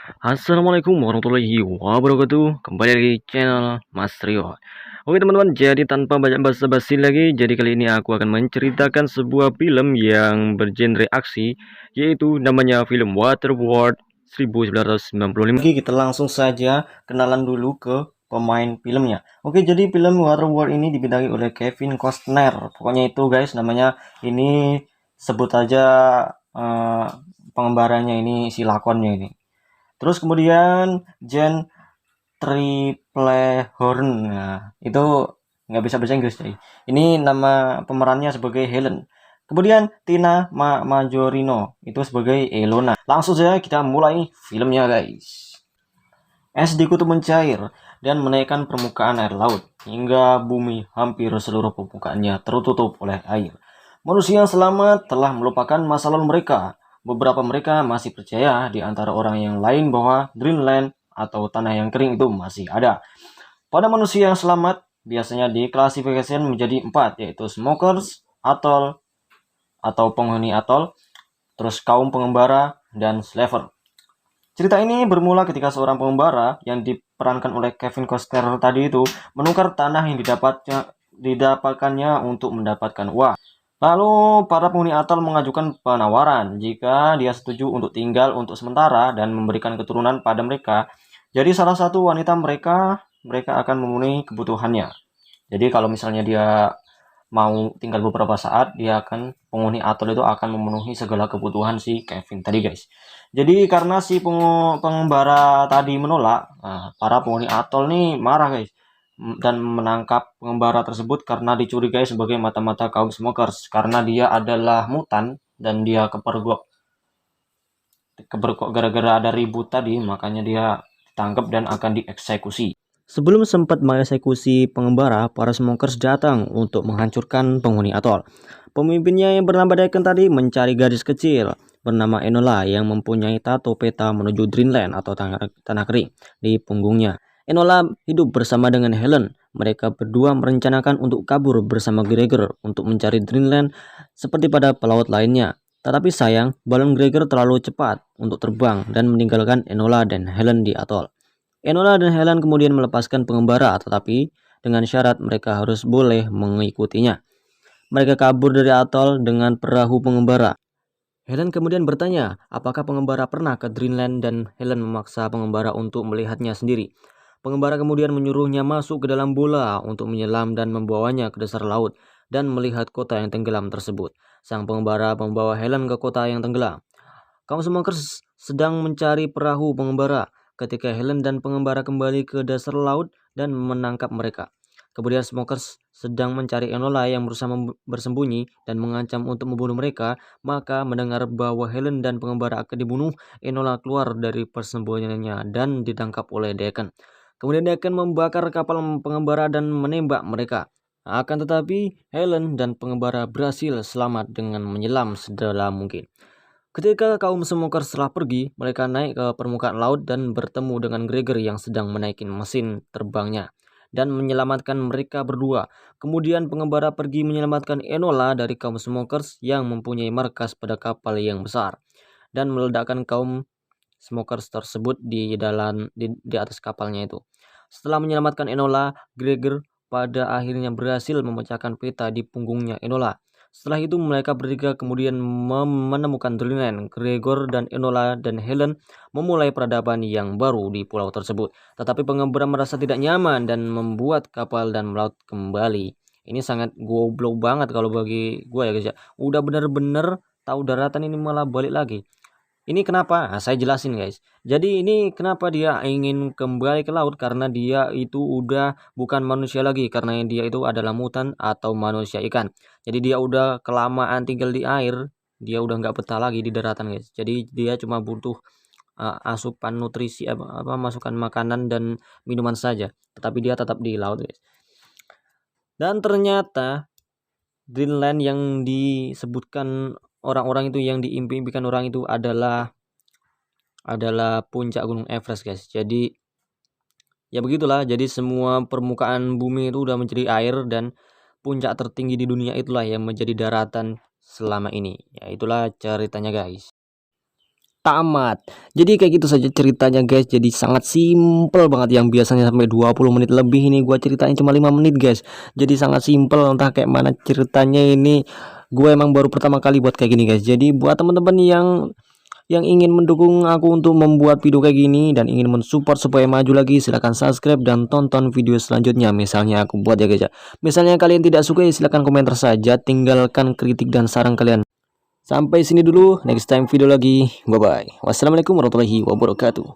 Assalamualaikum warahmatullahi wabarakatuh. Kembali lagi di channel Mas Rio. Oke teman-teman, jadi tanpa banyak basa-basi lagi, jadi kali ini aku akan menceritakan sebuah film yang bergenre aksi, yaitu namanya film Waterworld 1995. Oke, kita langsung saja kenalan dulu ke pemain filmnya. Oke, jadi film Waterworld ini dibintangi oleh Kevin Costner. Pokoknya itu guys, namanya ini sebut aja eh, pengembaranya ini si lakonnya ini. Terus kemudian Jen Triplehorn. Nah, itu nggak bisa bahasa Inggris, cuy. Ini nama pemerannya sebagai Helen. Kemudian Tina Majorino itu sebagai Elona. Langsung saja kita mulai filmnya, guys. Es di kutub mencair dan menaikkan permukaan air laut hingga bumi hampir seluruh permukaannya tertutup oleh air. Manusia yang selamat telah melupakan masa lalu mereka. Beberapa mereka masih percaya di antara orang yang lain bahwa Greenland atau tanah yang kering itu masih ada. Pada manusia yang selamat biasanya diklasifikasikan menjadi 4, yaitu smokers, atol atau penghuni atol, terus kaum pengembara, dan slaver. Cerita ini bermula ketika seorang pengembara yang diperankan oleh Kevin Costner tadi itu menukar tanah yang didapatkannya untuk mendapatkan uang. Lalu para penghuni atol mengajukan penawaran jika dia setuju untuk tinggal untuk sementara dan memberikan keturunan pada mereka. Jadi salah satu wanita mereka akan memenuhi kebutuhannya. Jadi kalau misalnya dia mau tinggal beberapa saat, dia akan penghuni atol itu akan memenuhi segala kebutuhan si Kevin tadi, guys. Jadi karena si pengembara tadi menolak, nah, para penghuni atol nih marah, guys, dan menangkap pengembara tersebut karena dicurigai sebagai mata-mata kaum smokers karena dia adalah mutan dan dia kepergok gara-gara ada ribut tadi, makanya dia ditangkap dan akan dieksekusi. Sebelum sempat mengeksekusi pengembara, para smokers datang untuk menghancurkan penghuni atol. Pemimpinnya yang bernama Daken tadi mencari gadis kecil bernama Enola yang mempunyai tato peta menuju Dreamland atau tanah kering di punggungnya. Enola hidup bersama dengan Helen. Mereka berdua merencanakan untuk kabur bersama Gregor untuk mencari Dreamland seperti pada pelaut lainnya. Tetapi sayang, balon Gregor terlalu cepat untuk terbang dan meninggalkan Enola dan Helen di atol. Enola dan Helen kemudian melepaskan pengembara, tetapi dengan syarat mereka harus boleh mengikutinya. Mereka kabur dari atol dengan perahu pengembara. Helen kemudian bertanya, apakah pengembara pernah ke Dreamland, dan Helen memaksa pengembara untuk melihatnya sendiri. Pengembara kemudian menyuruhnya masuk ke dalam bola untuk menyelam dan membawanya ke dasar laut dan melihat kota yang tenggelam tersebut. Sang pengembara membawa Helen ke kota yang tenggelam. Kaum smokers sedang mencari perahu pengembara ketika Helen dan pengembara kembali ke dasar laut dan menangkap mereka. Kemudian smokers sedang mencari Enola yang berusaha bersembunyi dan mengancam untuk membunuh mereka. Maka mendengar bahwa Helen dan pengembara akan dibunuh, Enola keluar dari persembunyiannya dan ditangkap oleh Daken. Kemudian Daken membakar kapal pengembara dan menembak mereka. Akan tetapi Helen dan pengembara berhasil selamat dengan menyelam sedalam mungkin. Ketika kaum smokers setelah pergi, mereka naik ke permukaan laut dan bertemu dengan Gregor yang sedang menaikin mesin terbangnya dan menyelamatkan mereka berdua. Kemudian pengembara pergi menyelamatkan Enola dari kaum smokers yang mempunyai markas pada kapal yang besar dan meledakkan kaum smokers tersebut di atas kapalnya itu. Setelah menyelamatkan Enola, Gregor pada akhirnya berhasil memecahkan peta di punggungnya Enola. Setelah itu mereka bertiga kemudian menemukan Dreamland. Gregor dan Enola dan Helen memulai peradaban yang baru di pulau tersebut. Tetapi pengembara merasa tidak nyaman dan membuat kapal dan melaut kembali. Ini sangat goblok banget kalau bagi gue ya guys ya. Udah bener-bener tahu daratan ini malah balik lagi. Ini kenapa? Nah, saya jelasin guys. Jadi ini kenapa dia ingin kembali ke laut, karena dia itu udah bukan manusia lagi, karena dia itu adalah mutan atau manusia ikan. Jadi dia udah kelamaan tinggal di air, dia udah nggak betah lagi di daratan guys. Jadi dia cuma butuh asupan nutrisi masukan makanan dan minuman saja. Tetapi dia tetap di laut guys. Dan ternyata Greenland yang disebutkan orang-orang itu, yang diimpi-impikan orang itu adalah puncak Gunung Everest guys. Jadi ya begitulah, jadi semua permukaan bumi itu udah menjadi air dan puncak tertinggi di dunia itulah yang menjadi daratan selama ini. Ya itulah ceritanya guys. tamat. Jadi kayak gitu saja ceritanya guys. Jadi sangat simple banget, yang biasanya sampai 20 menit lebih ini gua ceritain cuma 5 menit guys. Jadi sangat simple, entah kayak mana ceritanya ini. Gue emang baru pertama kali buat kayak gini guys. Jadi buat teman-teman yang ingin mendukung aku untuk membuat video kayak gini dan ingin mensupport supaya maju lagi, silahkan subscribe dan tonton video selanjutnya. Misalnya aku buat ya guys ya. Misalnya kalian tidak suka ya silahkan komentar saja, tinggalkan kritik dan saran kalian. Sampai sini dulu, next time video lagi. Bye bye. Wassalamualaikum warahmatullahi wabarakatuh.